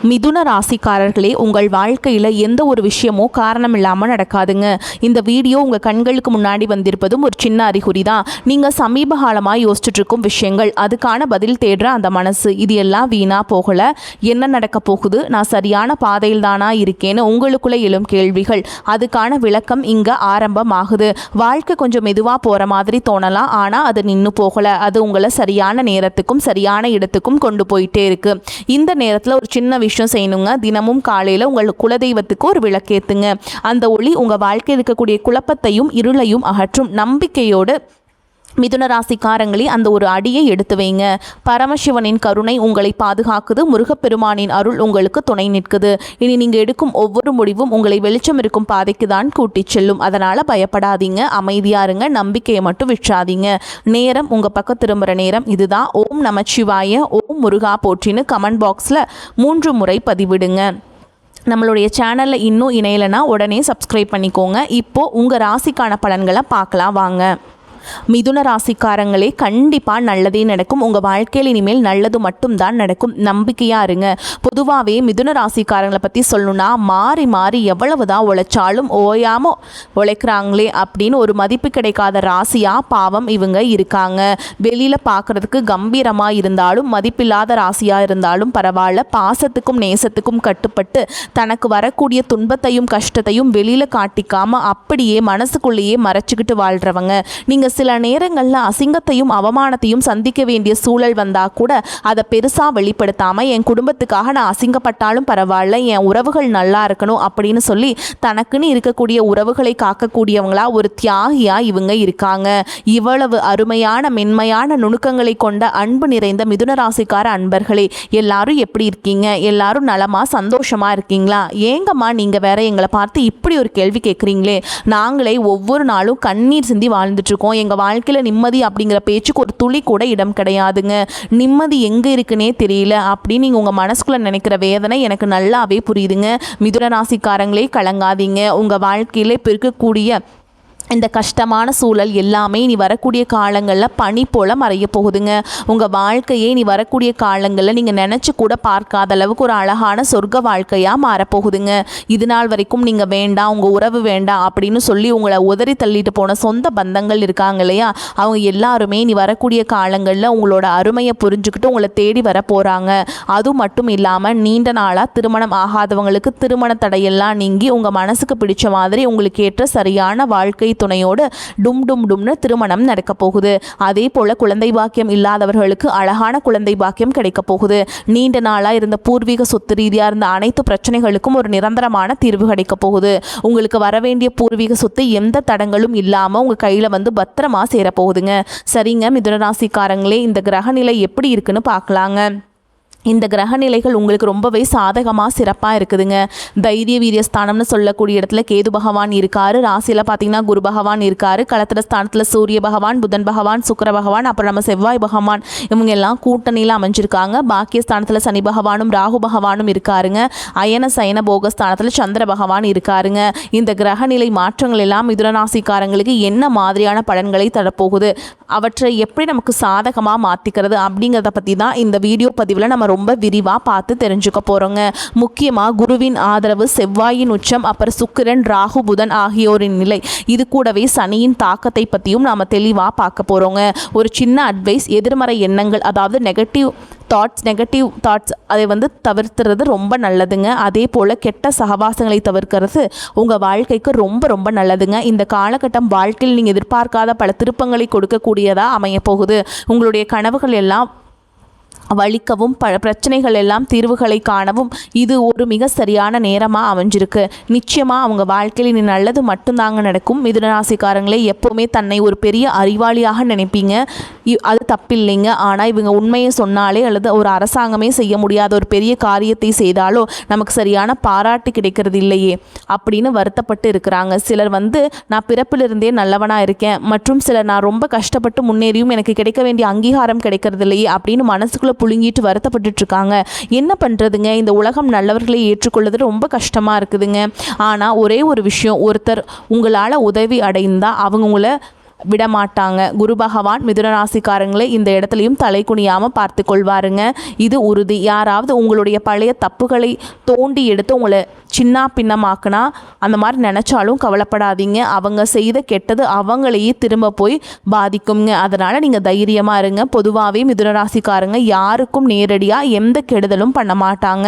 மிதுன ராசிக்காரர்களே, உங்கள் வாழ்க்கையில் எந்த ஒரு விஷயமோ காரணம் இல்லாமல் நடக்காதுங்க. இந்த வீடியோ உங்கள் கண்களுக்கு முன்னாடி வந்திருப்பதும் ஒரு சின்ன அறிகுறி தான். நீங்கள் சமீப காலமாக யோசிச்சுட்டு இருக்கும் விஷயங்கள், அதுக்கான பதில் தேடுற அந்த மனசு, இது எல்லாம் வீணாக போகலை. என்ன நடக்க போகுது, நான் சரியான பாதையில் தானா இருக்கேன்னு உங்களுக்குள்ளே எழும் கேள்விகள், அதுக்கான விளக்கம் இங்கே ஆரம்பமாகுது. வாழ்க்கை கொஞ்சம் மெதுவாக போகிற மாதிரி தோணலாம், ஆனால் அது நின்று போகலை. அது உங்களை சரியான நேரத்துக்கும் சரியான இடத்துக்கும் கொண்டு போயிட்டே இருக்கு. இந்த நேரத்தில் ஒரு சின்ன விஷயம் செய்யணுங்க. தினமும் காலையில் உங்கள் குலதெய்வத்துக்கு ஒரு விளக்கேத்துங்க. அந்த ஒளி உங்கள் வாழ்க்கையில் இருக்கக்கூடிய குழப்பத்தையும் இருளையும் அகற்றும். நம்பிக்கையோடு மிதுன ராசிக்காரங்களே, அந்த ஒரு அடியை எடுத்து வைங்க. பரமசிவனின் கருணை உங்களை பாதுகாக்குது. முருகப்பெருமானின் அருள் உங்களுக்கு துணை நிற்குது. இனி நீங்கள் எடுக்கும் ஒவ்வொரு முடிவும் உங்களை வெளிச்சம் இருக்கும் பாதைக்கு தான் கூட்டிச் செல்லும். அதனால் பயப்படாதீங்க, அமைதியாக இருங்க, நம்பிக்கையை மட்டும் விற்றாதீங்க. நேரம் உங்கள் பக்கம் திரும்புகிற நேரம் இதுதான். ஓம் நமச்சிவாய, ஓம் முருகா போற்றின்னு கமெண்ட் பாக்ஸில் 3 முறை பதிவிடுங்க. நம்மளுடைய சேனலில் இன்னும் இணையலைன்னா உடனே சப்ஸ்கிரைப் பண்ணிக்கோங்க. இப்போது உங்கள் ராசிக்கான பலன்களை பார்க்கலாம் வாங்க. மிதுன ராசிக்காரங்களே, கண்டிப்பாக நல்லதே நடக்கும். உங்கள் வாழ்க்கையில் இனிமேல் நல்லது மட்டும்தான் நடக்கும். நம்பிக்கையாக இருங்க. பொதுவாகவே மிதுன ராசிக்காரங்களை பற்றி சொல்லணும்னா, மாறி மாறி எவ்வளவு தான் உழைச்சாலும் ஓயாமல் உழைக்கிறாங்களே அப்படின்னு ஒரு மதிப்பு கிடைக்காத ராசியாக பாவம் இவங்க இருக்காங்க. வெளியில் பார்க்குறதுக்கு கம்பீரமாக இருந்தாலும், மதிப்பில்லாத ராசியாக இருந்தாலும் பரவாயில்ல, பாசத்துக்கும் நேசத்துக்கும் கட்டுப்பட்டு தனக்கு வரக்கூடிய துன்பத்தையும் கஷ்டத்தையும் வெளியில் காட்டிக்காமல் அப்படியே மனசுக்குள்ளேயே மறைச்சிக்கிட்டு வாழ்கிறவங்க. நீங்கள் சில நேரங்களில் அசிங்கத்தையும் அவமானத்தையும் சந்திக்க வேண்டிய சூழல் வந்தால் கூட அதை பெருசாக வெளிப்படுத்தாமல், என் குடும்பத்துக்காக நான் அசிங்கப்பட்டாலும் பரவாயில்ல, என் உறவுகள் நல்லா இருக்கணும் அப்படின்னு சொல்லி தனக்குன்னு இருக்கக்கூடிய உறவுகளை காக்கக்கூடியவங்களா ஒரு தியாகியா இவங்க இருக்காங்க. இவ்வளவு அருமையான மென்மையான நுணுக்கங்களை கொண்ட அன்பு நிறைந்த மிதுன ராசிக்கார அன்பர்களே, எல்லாரும் எப்படி இருக்கீங்க? எல்லாரும் நலமா சந்தோஷமா இருக்கீங்களா? ஏங்கம்மா நீங்கள் வேற எங்களை பார்த்து இப்படி ஒரு கேள்வி கேட்குறீங்களே? நாங்களே ஒவ்வொரு நாளும் கண்ணீர் சிந்தி வாழ்ந்துட்டு இருக்கோம். எங்கள் வாழ்க்கையில் நிம்மதி அப்படிங்கிற பேச்சுக்கு ஒரு துளி கூட இடம் கிடையாதுங்க. நிம்மதி எங்கே இருக்குன்னே தெரியல அப்படின்னு நீங்கள் உங்கள் மனசுக்குள்ளே நினைக்கிற வேதனை எனக்கு நல்லாவே புரியுதுங்க. மிதுன ராசிக்காரங்களே, கலங்காதீங்க. உங்கள் வாழ்க்கையில் இப்போ இருக்கக்கூடிய இந்த கஷ்டமான சூழல் எல்லாமே நீ வரக்கூடிய காலங்களில் பனி போல் மறைய போகுதுங்க. உங்கள் வாழ்க்கையை நீ வரக்கூடிய காலங்களில் நீங்கள் நினச்சி கூட பார்க்காத அளவுக்கு ஒரு அழகான சொர்க்க வாழ்க்கையாக மாறப்போகுதுங்க. இது நாள் வரைக்கும் நீங்கள் வேண்டாம், உங்கள் உறவு வேண்டாம் அப்படின்னு சொல்லி உங்களை உதறி தள்ளிட்டு போன சொந்த பந்தங்கள் இருக்காங்க இல்லையா, அவங்க எல்லாருமே நீ வரக்கூடிய காலங்களில் உங்களோட அருமையை புரிஞ்சுக்கிட்டு உங்களை தேடி வர போகிறாங்க. அது மட்டும் இல்லாமல் நீண்ட நாளாக திருமணம் ஆகாதவங்களுக்கு திருமண தடையெல்லாம் நீங்கி உங்கள் மனசுக்கு பிடிச்ச மாதிரி உங்களுக்கு ஏற்ற சரியான வாழ்க்கை துணையோடு டும் டும் டும்னு திருமணம் நடக்க போகுது. அதே போல குழந்தை பாக்கியம் இல்லாதவர்களுக்கு அழகான குழந்தை பாக்கியம் கிடைக்க போகுது. நீண்ட நாளாக இருந்த பூர்வீக சொத்து ரீதியாக இருந்த அனைத்து பிரச்சனைகளுக்கும் ஒரு நிரந்தரமான தீர்வு கிடைக்க போகுது. உங்களுக்கு வரவேண்டிய பூர்வீக சொத்து எந்த தடங்களும் இல்லாமல் உங்கள் கையில் வந்து பத்திரமா சேரப்போகுதுங்க. சரிங்க மிதுன ராசிக்காரங்களே, இந்த கிரகநிலை எப்படி இருக்குன்னு பார்க்கலாங்க. இந்த கிரகநிலைகள் உங்களுக்கு ரொம்பவே சாதகமாக சிறப்பாக இருக்குதுங்க. தைரிய வீரியஸ்தானம்னு சொல்லக்கூடிய இடத்துல கேது பகவான் இருக்கார். ராசியில் பார்த்தீங்கன்னா குரு பகவான் இருக்கார். களத்திர ஸ்தானத்தில் சூரிய பகவான், புதன் பகவான், சுக்கிர பகவான், அப்புறம் நம்ம செவ்வாய் பகவான், இவங்க எல்லாம் கூட்டணியில் அமைஞ்சிருக்காங்க. பாக்கியஸ்தானத்தில் சனி பகவானும் ராகு பகவானும் இருக்காருங்க. அயன சயன போகஸ்தானத்தில் சந்திர பகவான் இருக்காருங்க. இந்த கிரகநிலை மாற்றங்கள் எல்லாம் மிதுன ராசிக்காரங்களுக்கு என்ன மாதிரியான பலன்களை தரப்போகுது, அவற்றை எப்படி நமக்கு சாதகமாக மாற்றிக்கிறது அப்படிங்கிறத பற்றி தான் இந்த வீடியோ பதிவில் நம்ம ரொம்ப விரிவாக பார்த்து தெரிஞ்சுக்க போகிறோங்க. முக்கியமாக குருவின் ஆதரவு, செவ்வாயின் உச்சம், அப்புறம் சுக்கிரன், ராகு, புதன் ஆகியோரின் நிலை, இது கூடவே சனியின் தாக்கத்தை பற்றியும் நாம் தெளிவாக பார்க்க போகிறோங்க. ஒரு சின்ன அட்வைஸ், எதிர்மறை எண்ணங்கள் அதாவது நெகட்டிவ் தாட்ஸ் அதை வந்து தவிர்த்துறது ரொம்ப நல்லதுங்க. அதே போல் கெட்ட சகவாசங்களை தவிர்க்கிறது உங்கள் வாழ்க்கைக்கு ரொம்ப ரொம்ப நல்லதுங்க. இந்த காலகட்டம் வாழ்க்கையில் நீங்கள் எதிர்பார்க்காத பல திருப்பங்களை கொடுக்கக்கூடியதாக அமைய போகுது. உங்களுடைய கனவுகள் எல்லாம் வலிக்கவும் பிரச்சனைகள் எல்லாம் தீர்வுகளை காணவும் இது ஒரு மிக சரியான நேரமாக அமைஞ்சிருக்கு. நிச்சயமாக அவங்க வாழ்க்கையில் நீ நல்லது மட்டும்தாங்க நடக்கும். மிதுன ராசிக்காரங்களே, எப்போவுமே தன்னை ஒரு பெரிய அறிவாளியாக நினைப்பீங்க, அது தப்பில்லைங்க. ஆனால் இவங்க உண்மையை சொன்னாலே அல்லது ஒரு அரசாங்கமே செய்ய முடியாத ஒரு பெரிய காரியத்தை செய்தாலோ நமக்கு சரியான பாராட்டு கிடைக்கிறது இல்லையே அப்படின்னு வருத்தப்பட்டு இருக்கிறாங்க. சிலர் வந்து நான் பிறப்பிலிருந்தே நல்லவனாக இருக்கேன், மற்றும் சிலர் நான் ரொம்ப கஷ்டப்பட்டு முன்னேறியும் எனக்கு கிடைக்க வேண்டிய அங்கீகாரம் கிடைக்கிறது இல்லையே அப்படின்னு மனசுக்குள்ள புழுங்கிட்டு வருத்தப்பட்டு இருக்காங்க. என்ன பண்ணுறதுங்க, இந்த உலகம் நல்லவர்களை ஏற்றுக்கொள்வது ரொம்ப கஷ்டமாக இருக்குதுங்க. ஆனால் ஒரே ஒரு விஷயம், ஒருத்தர் உங்களால் உதவி அடைந்தால் அவங்க உங்களை விடமாட்டாங்க. குரு பகவான் மிதுன ராசிக்காரங்களை இந்த இடத்துலையும் தலை குனியாமல் பார்த்து கொள்வாருங்க. இது உறுதி. யாராவது உங்களுடைய பழைய தப்புகளை தோண்டி எடுத்து உங்களை சின்ன பின்னமாக்குனா அந்த மாதிரி நினச்சாலும் கவலைப்படாதீங்க. அவங்க செய்த கெட்டது அவங்களையே திரும்ப போய் பாதிக்குங்க. அதனால் நீங்கள் தைரியமாக இருங்க. பொதுவாகவே மிதுன ராசிக்காரங்க யாருக்கும் நேரடியாக எந்த கெடுதலும் பண்ண மாட்டாங்க.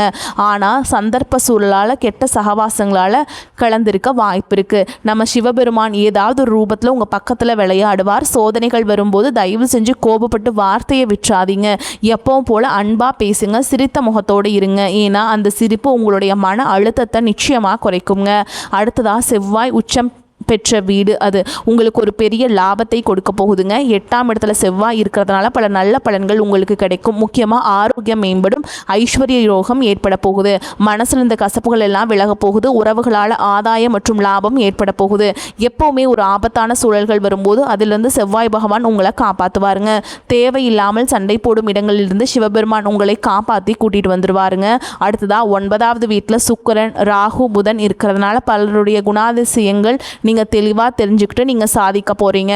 ஆனால் சந்தர்ப்ப சூழலால் கெட்ட சகவாசங்களால் கலந்திருக்க வாய்ப்பு இருக்குது. நம்ம சிவபெருமான் ஏதாவது ஒரு ரூபத்தில் உங்கள் பக்கத்தில் விளையாடுவார். சோதனைகள் வரும்போது தயவு செஞ்சு கோபப்பட்டு வார்த்தையை விட்டுறாதீங்க. எப்பவும் போல் அன்பாக பேசுங்க. சிரித்த முகத்தோடு இருங்க. ஏன்னா அந்த சிரிப்பு உங்களுடைய மன அழுத்தத்தை நிச்சயமாக குறைக்குங்க. அடுத்ததாக செவ்வாய் உச்சம் பெற்ற வீடு, அது உங்களுக்கு ஒரு பெரிய லாபத்தை கொடுக்க போகுதுங்க. 8ஆம் இடத்துல செவ்வாய் இருக்கிறதுனால பல நல்ல பலன்கள் உங்களுக்கு கிடைக்கும். முக்கியமாக ஆரோக்கியம் மேம்படும். ஐஸ்வர்ய யோகம் ஏற்பட போகுது. மனசில் இந்த கசப்புகள் எல்லாம் விலக போகுது. உறவுகளால் ஆதாயம் மற்றும் லாபம் ஏற்பட போகுது. எப்போவுமே ஒரு ஆபத்தான சூழல்கள் வரும்போது அதிலிருந்து செவ்வாய் பகவான் உங்களை காப்பாற்றுவாருங்க. தேவையில்லாமல் சண்டை போடும் இடங்களிலிருந்து சிவபெருமான் உங்களை காப்பாற்றி கூட்டிகிட்டு வந்துடுவாருங்க. அடுத்ததாக 9வது வீட்டில் சுக்கிரன் ராகு புதன் இருக்கிறதுனால பலருடைய குணாதிசயங்கள் நீங்கள் தெளிவாக தெரிஞ்சுக்கிட்டு நீங்கள் சாதிக்க போகிறீங்க.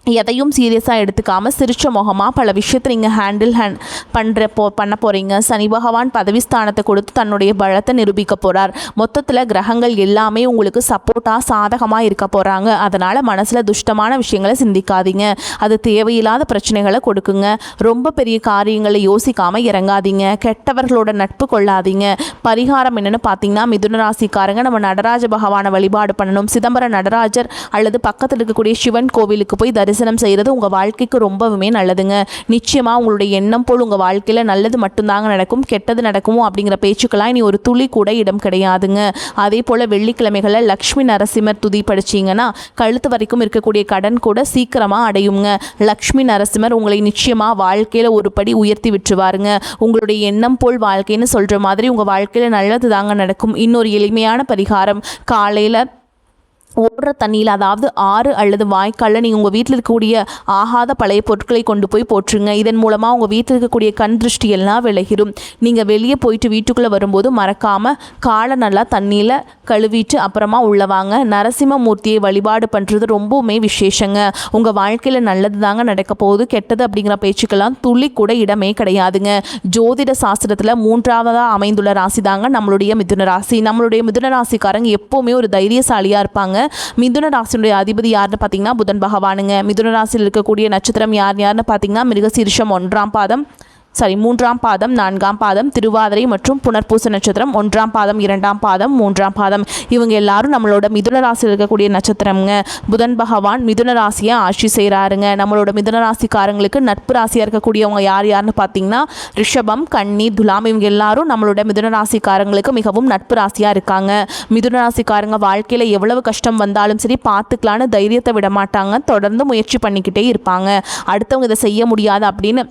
எதையும் சீரியஸாக எடுத்துக்காமல் சிரிச்ச முகமாக பல விஷயத்தை நீங்கள் பண்ண போகிறீங்க. சனி பகவான் பதவி ஸ்தானத்தை கொடுத்து தன்னுடைய பலத்தை நிரூபிக்க போகிறார். மொத்தத்தில் கிரகங்கள் எல்லாமே உங்களுக்கு சப்போர்ட்டாக சாதகமாக இருக்க போகிறாங்க. அதனால் மனசில் துஷ்டமான விஷயங்களை சிந்திக்காதீங்க. அது தேவையில்லாத பிரச்சனைகளை கொடுக்குங்க. ரொம்ப பெரிய காரியங்களை யோசிக்காமல் இறங்காதீங்க. கெட்டவர்களோட நட்பு கொள்ளாதீங்க. பரிகாரம் என்னென்னு பார்த்தீங்கன்னா, மிதுன ராசிக்காரங்க நம்ம நடராஜ பகவானை வழிபாடு பண்ணணும். சிதம்பரம் நடராஜர் அல்லது பக்கத்தில் இருக்கக்கூடிய சிவன் கோவிலுக்கு போய் தரிசனம் செய்கிறது உங்கள் வாழ்க்கைக்கு ரொம்பவுமே நல்லதுங்க. நிச்சயமாக உங்களுடைய எண்ணம் போல் உங்கள் வாழ்க்கையில் நல்லது மட்டும்தாங்க நடக்கும். கெட்டது நடக்குமோ அப்படிங்கிற பேச்சுக்கெல்லாம் இனி ஒரு துளி கூட இடம் கிடையாதுங்க. அதே போல் வெள்ளிக்கிழமைகளில் லக்ஷ்மி நரசிம்மர் துதி படிச்சிங்கன்னா கழுத்து வரைக்கும் இருக்கக்கூடிய கடன் கூட சீக்கிரமாக அடையுங்க. லக்ஷ்மி நரசிம்மர் உங்களை நிச்சயமாக வாழ்க்கையில் ஒரு படி உயர்த்தி விட்டுருவாருங்க. உங்களுடைய எண்ணம் போல் வாழ்க்கைன்னு சொல்கிற மாதிரி உங்கள் வாழ்க்கையில் நல்லது தாங்க நடக்கும். இன்னொரு எளிமையான பரிகாரம், காலையில் ஓடுற தண்ணியில், அதாவது ஆறு அல்லது வாய்க்காலில் நீங்கள் உங்கள் வீட்டில் இருக்கக்கூடிய ஆகாத பழைய பொருட்களை கொண்டு போய் போட்டுருங்க. இதன் மூலமாக உங்கள் வீட்டில் இருக்கக்கூடிய கண் திருஷ்டி எல்லாம் விலகிடும். நீங்கள் வெளியே போயிட்டு வீட்டுக்குள்ளே வரும்போது மறக்காமல் காலை நல்லா தண்ணியில் கழுவிட்டு அப்புறமா உள்ளவாங்க. நரசிம்மமூர்த்தியை வழிபாடு பண்ணுறது ரொம்பவுமே விசேஷங்க. உங்கள் வாழ்க்கையில் நல்லது தாங்க நடக்க போகுது. கெட்டது அப்படிங்கிற பேச்சுக்கெல்லாம் துளி கூட இடமே கிடையாதுங்க. ஜோதிட சாஸ்திரத்தில் 3ஆவதாக அமைந்துள்ள ராசி தாங்க நம்மளுடைய மிதுன ராசி. நம்மளுடைய மிதுன ராசிக்காரங்க எப்போவுமே ஒரு தைரியசாலியாக இருப்பாங்க. மிதுன ராசியுடைய அதிபதி யாருன்னு பார்த்தீங்கன்னா புதன் பகவானுங்க. மிதுன ராசியில் இருக்கக்கூடிய நட்சத்திரம் யாருன்னு பார்த்தீங்கன்னா மிருகசீரிஷம் 3ஆம் பாதம், 4ஆம் பாதம், திருவாதிரை மற்றும் புனர்பூச நட்சத்திரம் 1ஆம் பாதம், 2ஆம் பாதம், 3ஆம் பாதம். இவங்க எல்லாரும் நம்மளோட மிதுன ராசியில் இருக்கக்கூடிய நட்சத்திரம்ங்க. புதன் பகவான் மிதுன ராசியை ஆட்சி செய்கிறாருங்க. நம்மளோட மிதுன ராசிக்காரங்களுக்கு நட்பு ராசியாக இருக்கக்கூடியவங்க யாருன்னு பார்த்தீங்கன்னா ரிஷபம், கன்னி, துலாம். இவங்க எல்லாரும் நம்மளோட மிதுன ராசிக்காரங்களுக்கு மிகவும் நட்பு ராசியாக இருக்காங்க. மிதுன ராசிக்காரங்க வாழ்க்கையில் எவ்வளவு கஷ்டம் வந்தாலும் சரி பார்த்துக்கலான்னு தைரியத்தை விட மாட்டாங்க. தொடர்ந்து முயற்சி பண்ணிக்கிட்டே இருப்பாங்க. அடுத்தவங்க இதை செய்ய முடியாது அப்படின்னு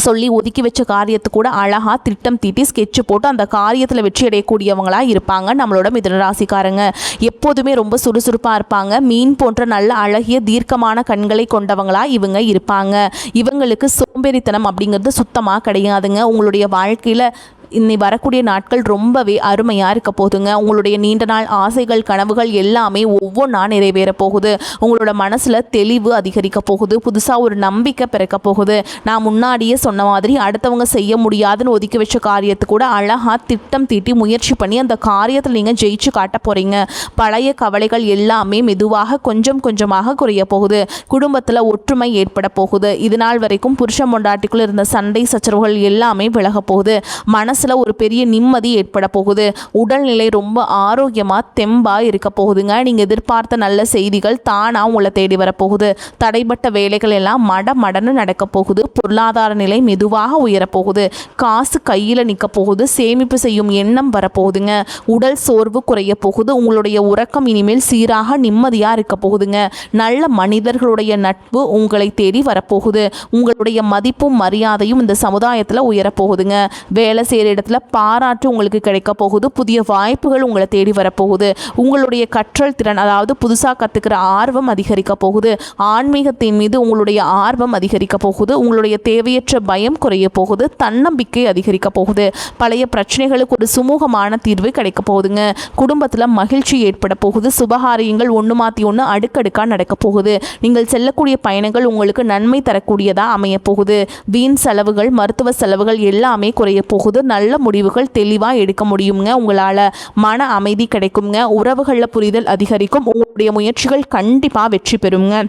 சொல்லி ஒதுக்கி வச்ச காரியத்தை கூட அழகாக திட்டம் தீட்டி ஸ்கெட்சு போட்டு அந்த காரியத்தில் வெற்றி அடையக்கூடியவங்களாக இருப்பாங்க நம்மளோட மிதுன ராசிக்காரங்க. எப்போதுமே ரொம்ப சுறுசுறுப்பாக இருப்பாங்க. மீன் போன்ற நல்ல அழகிய தீர்க்கமான கண்களை கொண்டவங்களாக இவங்க இருப்பாங்க. இவங்களுக்கு சோம்பேறித்தனம் அப்படிங்கிறது சுத்தமாக கிடையாதுங்க. உங்களுடைய வாழ்க்கையில் இன்னி வரக்கூடிய நாட்கள் ரொம்பவே அருமையாக இருக்க போகுதுங்க. உங்களுடைய நீண்ட நாள் ஆசைகள் கனவுகள் எல்லாமே ஒவ்வொன்றா நிறைவேற போகுது. உங்களோட மனசில் தெளிவு அதிகரிக்க போகுது. புதுசாக ஒரு நம்பிக்கை பிறக்க போகுது. நான் முன்னாடியே சொன்ன மாதிரி அடுத்தவங்க செய்ய முடியாதுன்னு ஒதுக்கி வச்ச காரியத்தை கூட அழகாக திட்டம் தீட்டி முயற்சி பண்ணி அந்த காரியத்தில் நீங்கள் ஜெயிச்சு காட்ட போகிறீங்க. பழைய கவலைகள் எல்லாமே மெதுவாக கொஞ்சம் கொஞ்சமாக குறைய போகுது. குடும்பத்தில் ஒற்றுமை ஏற்பட போகுது. இது நாள் வரைக்கும் புருஷன் பொண்டாட்டிக்குள்ள இருந்த சண்டை சச்சரவுகள் எல்லாமே விலக போகுது. மனசில் ஒரு பெரிய நிம்மதி ஏற்பட போகுது. உடல்நிலை ரொம்ப ஆரோக்கியமாக தெம்பாக இருக்க போகுதுங்க. நீங்கள் எதிர்பார்த்த நல்ல செய்திகள் தானாக உங்களை தேடி வரப்போகுது. தடைப்பட்ட வேலைகள் எல்லாம் மடன்னு நடக்க போகுது. பொருளாதார நிலை மெதுவாக உயரப்போகுது. காசு கையில் நிற்க போகுது. சேமிப்பு செய்யும் எண்ணம் வரப்போகுதுங்க. உடல் சோர்வு குறைய போகுது. உங்களுடைய உறக்கம் இனிமேல் சீராக நிம்மதியாக இருக்க போகுதுங்க. நல்ல மனிதர்களுடைய நட்பு உங்களை தேடி வரப்போகுது. உங்களுடைய மதிப்பும் மரியாதையும் இந்த சமுதாயத்தில் உயரப்போகுதுங்க. வேலை செய்கிற மேலிடத்துல பாராட்டு உங்களுக்கு கிடைக்க போகுது. புதிய வாய்ப்புகள் உங்களை தேடி வரப்போகுது. உங்களுடைய கற்றல் திறன், அதாவது புதுசாக கற்றுக்கிற ஆர்வம் அதிகரிக்க போகுது. ஆன்மீகத்தின் மீது உங்களுடைய ஆர்வம் அதிகரிக்க போகுது. உங்களுடைய தேவையற்ற பயம் குறைய போகுது. தன்னம்பிக்கை அதிகரிக்க போகுது. பழைய பிரச்சனைகளுக்கு ஒரு சுமூகமான தீர்வு கிடைக்க போகுதுங்க. குடும்பத்தில் மகிழ்ச்சி ஏற்பட போகுது. சுபகாரியங்கள் ஒன்று மாற்றி ஒன்று அடுக்கடுக்காக நடக்க போகுது. நீங்கள் செல்லக்கூடிய பயணங்கள் உங்களுக்கு நன்மை தரக்கூடியதாக அமைய போகுது. வீண் செலவுகள், மருத்துவ செலவுகள் எல்லாமே குறைய போகுது. நல்ல முடிவுகள் தெளிவாக எடுக்க முடியுங்க. உங்களால் மன அமைதி கிடைக்குங்க. உறவுகளில் புரிதல் அதிகரிக்கும். உங்களுடைய முயற்சிகள் கண்டிப்பாக வெற்றி பெறுங்க.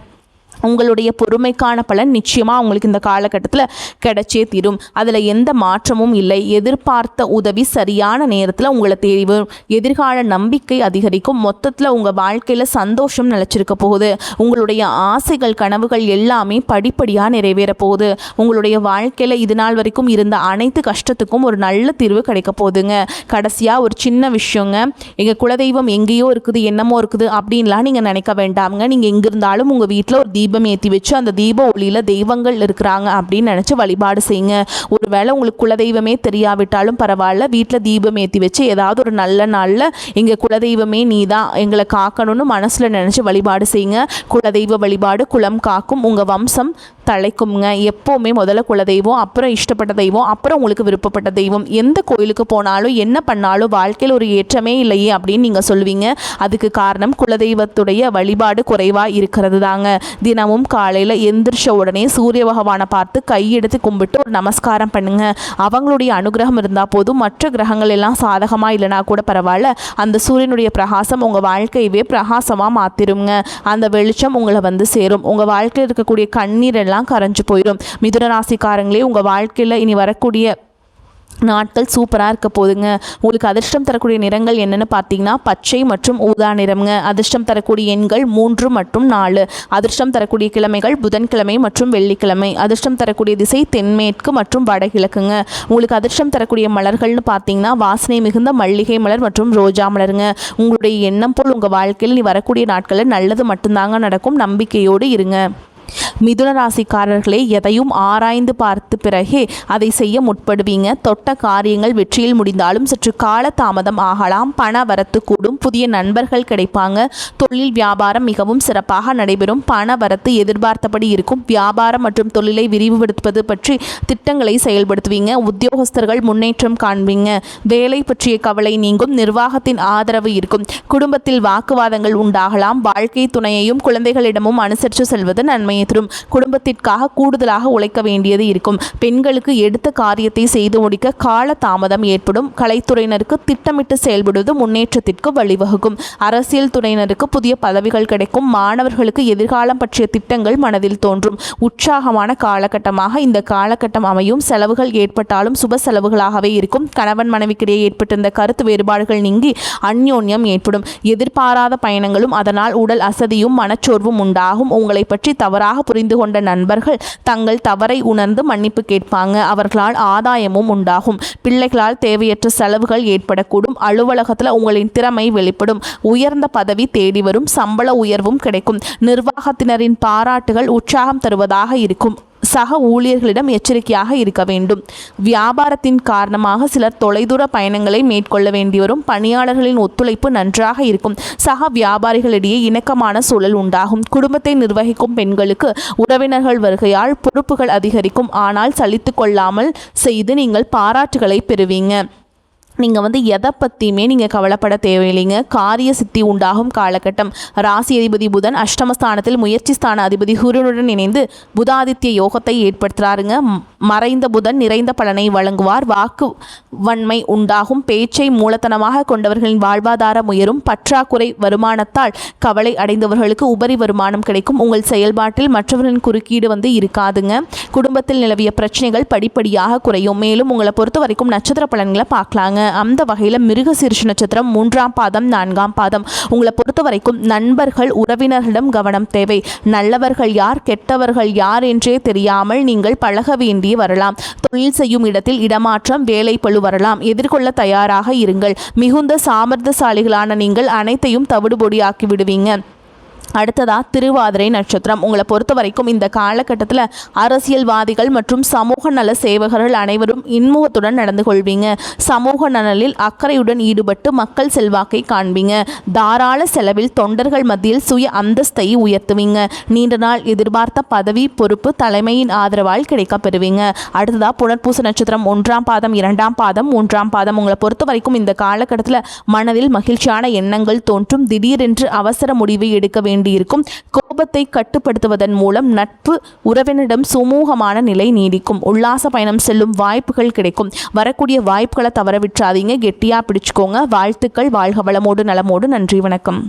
உங்களுடைய பொறுமைக்கான பலன் நிச்சயமாக உங்களுக்கு இந்த காலகட்டத்தில் கிடைச்சே தீரும். அதில் எந்த மாற்றமும் இல்லை. எதிர்பார்த்த உதவி சரியான நேரத்தில் உங்களை தேடி வரும். எதிர்கால நம்பிக்கை அதிகரிக்கும். மொத்தத்தில் உங்கள் வாழ்க்கையில் சந்தோஷம் நிலச்சிருக்க போகுது. உங்களுடைய ஆசைகள், கனவுகள் எல்லாமே படிப்படியாக நிறைவேற போகுது. உங்களுடைய வாழ்க்கையில் இது நாள் வரைக்கும் இருந்த அனைத்து கஷ்டத்துக்கும் ஒரு நல்ல தீர்வு கிடைக்க போகுதுங்க. கடைசியாக ஒரு சின்ன விஷயங்க, எங்கள் குலதெய்வம் எங்கேயோ இருக்குது, என்னமோ இருக்குது அப்படின்லாம் நீங்கள் நினைக்க வேண்டாமுங்க. நீங்கள் எங்கே இருந்தாலும் உங்கள் வீட்டில் ஒரு தீபம் ஏற்றி வச்சு அந்த தீப ஒளியில் தெய்வங்கள் இருக்கிறாங்க அப்படின்னு நினச்சி வழிபாடு செய்யுங்க. ஒருவேளை உங்களுக்கு குலதெய்வமே தெரியாவிட்டாலும் பரவாயில்ல, வீட்டில் தீபம் ஏற்றி வச்சு ஏதாவது ஒரு நல்ல நாளில் எங்கள் குலதெய்வமே நீ தான் எங்களை காக்கணும்னு மனசில் நினச்சி வழிபாடு செய்யுங்க. குலதெய்வ வழிபாடு குலம் காக்கும். உங்கள் வம்சம் தலைக்குங்க. எப்போவுமே முதல்ல குலதெய்வம், அப்புறம் இஷ்டப்பட்ட தெய்வம், அப்புறம் உங்களுக்கு விருப்பப்பட்ட தெய்வம். எந்த கோயிலுக்கு போனாலும் என்ன பண்ணாலும் வாழ்க்கையில் ஒரு ஏற்றமே இல்லையே அப்படின்னு நீங்கள் சொல்லுவீங்க. அதுக்கு காரணம் குலதெய்வத்துடைய வழிபாடு குறைவாக இருக்கிறது தாங்க. தினமும் காலையில் எந்திரிச்ச உடனே சூரிய பகவானை பார்த்து கையெடுத்து கும்பிட்டு ஒரு நமஸ்காரம் பண்ணுங்க. அவங்களுடைய அனுகிரகம் இருந்தால் போதும். மற்ற கிரகங்கள் எல்லாம் சாதகமாக இல்லைனா கூட பரவாயில்ல, அந்த சூரியனுடைய பிரகாசம் உங்கள் வாழ்க்கையவே பிரகாசமாக மாற்றிடுங்க. அந்த வெளிச்சம் உங்களை வந்து சேரும். உங்கள் வாழ்க்கையில் இருக்கக்கூடிய கண்ணீர் எல்லாம் கரைஞ்சு போயிடும். மிதுன ராசிக்காரங்களே, உங்கள் வாழ்க்கையில் இனி வரக்கூடிய நாட்கள் சூப்பராக இருக்க போதுங்க. உங்களுக்கு அதிர்ஷ்டம் தரக்கூடிய நிறங்கள் என்னென்னு பார்த்தீங்கன்னா பச்சை மற்றும் ஊதா நிறம்ங்க. அதிர்ஷ்டம் தரக்கூடிய எண்கள் 3 மற்றும் 4. அதிர்ஷ்டம் தரக்கூடிய கிழமைகள் புதன்கிழமை மற்றும் வெள்ளிக்கிழமை. அதிர்ஷ்டம் தரக்கூடிய திசை தென்மேற்கு மற்றும் வடகிழக்குங்க. உங்களுக்கு அதிர்ஷ்டம் தரக்கூடிய மலர்கள்னு பார்த்தீங்கன்னா வாசனை மிகுந்த மல்லிகை மலர் மற்றும் ரோஜா மலருங்க. உங்களுடைய எண்ணம் போல் உங்கள் வாழ்க்கையில் நீ வரக்கூடிய நாட்களில் நல்லது மட்டும்தாங்க நடக்கும். நம்பிக்கையோடு இருங்க. மிதுன ராசிக்காரர்களே, எதையும் ஆராய்ந்து பார்த்து பிறகே அதை செய்ய முற்படுவீங்க. தொட்ட காரியங்கள் வெற்றியில் முடிந்தாலும் சற்று கால தாமதம் ஆகலாம். பண வரத்து கூடும். புதிய நண்பர்கள் கிடைப்பாங்க. தொழில் வியாபாரம் மிகவும் சிறப்பாக நடைபெறும். பண வரத்து எதிர்பார்த்தபடி இருக்கும். வியாபாரம் மற்றும் தொழிலை விரிவுபடுத்துவது பற்றி திட்டங்களை செயல்படுத்துவீங்க. உத்தியோகஸ்தர்கள் முன்னேற்றம் காண்பீங்க. வேலை பற்றிய கவலை நீங்கும். நிர்வாகத்தின் ஆதரவு இருக்கும். குடும்பத்தில் வாக்குவாதங்கள் உண்டாகலாம். வாழ்க்கை துணையையும் குழந்தைகளிடமும் அனுசரித்து செல்வது நன்மை தரும். குடும்பத்திற்காக கூடுதலாக உழைக்க வேண்டியது இருக்கும். பெண்களுக்கு எடுத்த காரியத்தை செய்து முடிக்க கால தாமதம் ஏற்படும். கலைத்துறையினருக்கு திட்டமிட்டு செயல்படுவது முன்னேற்றத்திற்கு வழிவகுக்கும். அரசியல் துறையினருக்கு புதிய பதவிகள் கிடைக்கும். மாணவர்களுக்கு எதிர்காலம் பற்றிய திட்டங்கள் மனதில் தோன்றும். உற்சாகமான காலகட்டமாக இந்த காலகட்டம் அமையும். செலவுகள் ஏற்பட்டாலும் சுப செலவுகளாகவே இருக்கும். கணவன் மனைவிக்கிடையே ஏற்பட்டிருந்த கருத்து வேறுபாடுகள் நீங்கி அந்யோன்யம் ஏற்படும். எதிர்பாராத பயணங்களும் அதனால் உடல் அசதியும் மனச்சோர்வும் உண்டாகும். உங்களை பற்றி தவறாக புரிந்து கொண்ட நண்பர்கள் தங்கள் தவறை உணர்ந்து மன்னிப்பு கேட்பாங்க. அவர்களால் ஆதாயமும் உண்டாகும். பிள்ளைகளால் தேவையற்ற செலவுகள் ஏற்படக்கூடும். அலுவலகத்தில் உங்களின் திறமை வெளிப்படும். உயர்ந்த பதவி தேடி வரும். சம்பள உயர்வும் கிடைக்கும். நிர்வாகத்தினரின் பாராட்டுகள் உற்சாகம் தருவதாக இருக்கும். சக ஊழியர்களிடம் எச்சரிக்கையாக இருக்க வேண்டும். வியாபாரத்தின் காரணமாக சிலர் தொலைதூர பயணங்களை மேற்கொள்ள வேண்டி வரும். பணியாளர்களின் ஒத்துழைப்பு நன்றாக இருக்கும். சக வியாபாரிகளிடையே இணக்கமான சூழல் உண்டாகும். குடும்பத்தை நிர்வகிக்கும் பெண்களுக்கு உறவினர்கள் வருகையால் பொறுப்புகள் அதிகரிக்கும். ஆனால் சலித்து கொள்ளாமல் செய்து நீங்கள் பாராட்டுகளை பெறுவீங்க. நீங்கள் எதை பற்றியுமே நீங்கள் கவலைப்பட தேவையில்லைங்க. காரிய சித்தி உண்டாகும் காலகட்டம். ராசி அதிபதி புதன் அஷ்டமஸ்தானத்தில் முயற்சி ஸ்தான அதிபதி சூரியனுடன் இணைந்து புதாதித்ய யோகத்தை ஏற்படுத்துகிறாருங்க. மறைந்த புதன் நிறைந்த பலனை வழங்குவார். வாக்கு வன்மை உண்டாகும். பேச்சை மூலத்தனமாக கொண்டவர்களின் வாழ்வாதாரம் உயரும். பற்றாக்குறை வருமானத்தால் கவலை அடைந்தவர்களுக்கு உபரி வருமானம் கிடைக்கும். உங்கள் செயல்பாட்டில் மற்றவர்களின் குறுக்கீடு இருக்காதுங்க. குடும்பத்தில் நிலவிய பிரச்சனைகள் படிப்படியாக குறையும். மேலும் உங்களை பொறுத்த வரைக்கும் நட்சத்திர பலன்களை பார்க்கலாங்க. அந்த வகையில் மிருகசீரிஷ நட்சத்திரம் 3ஆம் பாதம் 4ஆம் பாதம். உங்களை பொறுத்த வரைக்கும் நண்பர்கள் உறவினர்களிடம் கவனம் தேவை. நல்லவர்கள் யார் கெட்டவர்கள் யார் என்றே தெரியாமல் நீங்கள் பழக வேண்டி வரலாம். தொழில் செய்யும் இடத்தில் இடமாற்றம் வேலை பளு வரலாம். எதிர்கொள்ள தயாராக இருங்கள். மிகுந்த சாமர்த்தியசாலிகளான நீங்கள் அனைத்தையும் தவிடுபொடியாக்கி விடுவீங்க. அடுத்ததா திருவாதிரை நட்சத்திரம். உங்களை பொறுத்த வரைக்கும் இந்த காலகட்டத்தில் அரசியல்வாதிகள் மற்றும் சமூக நல சேவகர்கள் அனைவரும் இன்முகத்துடன் நடந்து கொள்வீங்க. சமூக நலனில் அக்கறையுடன் ஈடுபட்டு மக்கள் செல்வாக்கை காண்பீங்க. தாராள செலவில் தொண்டர்கள் மத்தியில் சுய அந்தஸ்தை உயர்த்துவீங்க. நீண்ட நாள் எதிர்பார்த்த பதவி பொறுப்பு தலைமையின் ஆதரவால் கிடைக்க பெறுவீங்க. அடுத்ததா புனர்பூச நட்சத்திரம் 1ஆம் பாதம் 2ஆம் பாதம் 3ஆம் பாதம். உங்களை பொறுத்த வரைக்கும் இந்த காலகட்டத்தில் மனதில் மகிழ்ச்சியான எண்ணங்கள் தோன்றும். திடீரென்று அவசர முடிவை எடுக்க வேண்டும் இருக்கும். கோபத்தை கட்டுப்படுத்துவதன் மூலம் நட்பு உறவினரிடம் சுமூகமான நிலை நீடிக்கும். உல்லாச பயணம் செல்லும் வாய்ப்புகள் கிடைக்கும். வரக்கூடிய வாய்ப்புகளை தவற விட்டுறாதீங்க. கெட்டியா பிடிச்சுக்கோங்க. வாழ்த்துக்கள். வாழ்க வளமோடு நலமோடு. நன்றி, வணக்கம்.